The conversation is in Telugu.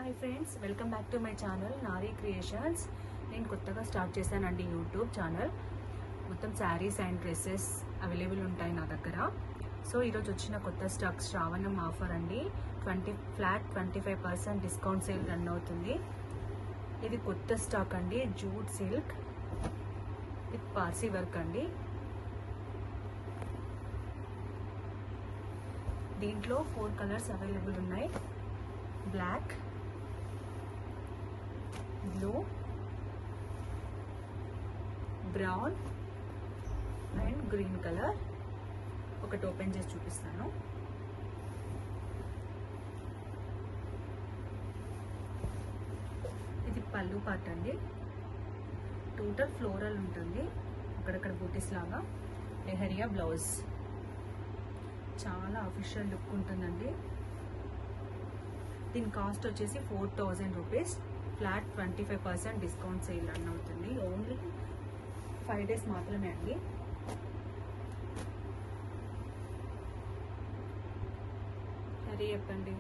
Hi friends, welcome back to my channel Nari creations. నేను కొత్తగా స్టార్ట్ చేశానండి యూట్యూబ్ ఛానల్. మొత్తం శారీస్ అండ్ డ్రెస్సెస్ అవైలబుల్ ఉంటాయి నా దగ్గర. సో ఈరోజు వచ్చిన కొత్త స్టాక్ శ్రావణం ఆఫర్ అండి. 25% డిస్కౌంట్ సేల్ రన్ అవుతుంది. ఇది కొత్త స్టాక్ అండి, jute silk with Parsi work అండి. దీంట్లో 4 కలర్స్ అవైలబుల్ ఉన్నాయి. Black, blue, brown and green colour. ఒకటి ఓపెన్ చేసి చూపిస్తాను. ఇది పళ్ళు పార్ట్ అండి. టోటల్ ఫ్లోరల్ ఉంటుంది, అక్కడక్కడ బూటీస్ లాగా. లెహరియా బ్లౌజ్. చాలా అఫీషియల్ లుక్ ఉంటుందండి. దీని కాస్ట్ వచ్చేసి 4000 rupees. Flat 25% discount sale run అవుతుంది. ఓన్లీ 5 డేస్ మాత్రమే అండి. సరే చెప్పండి.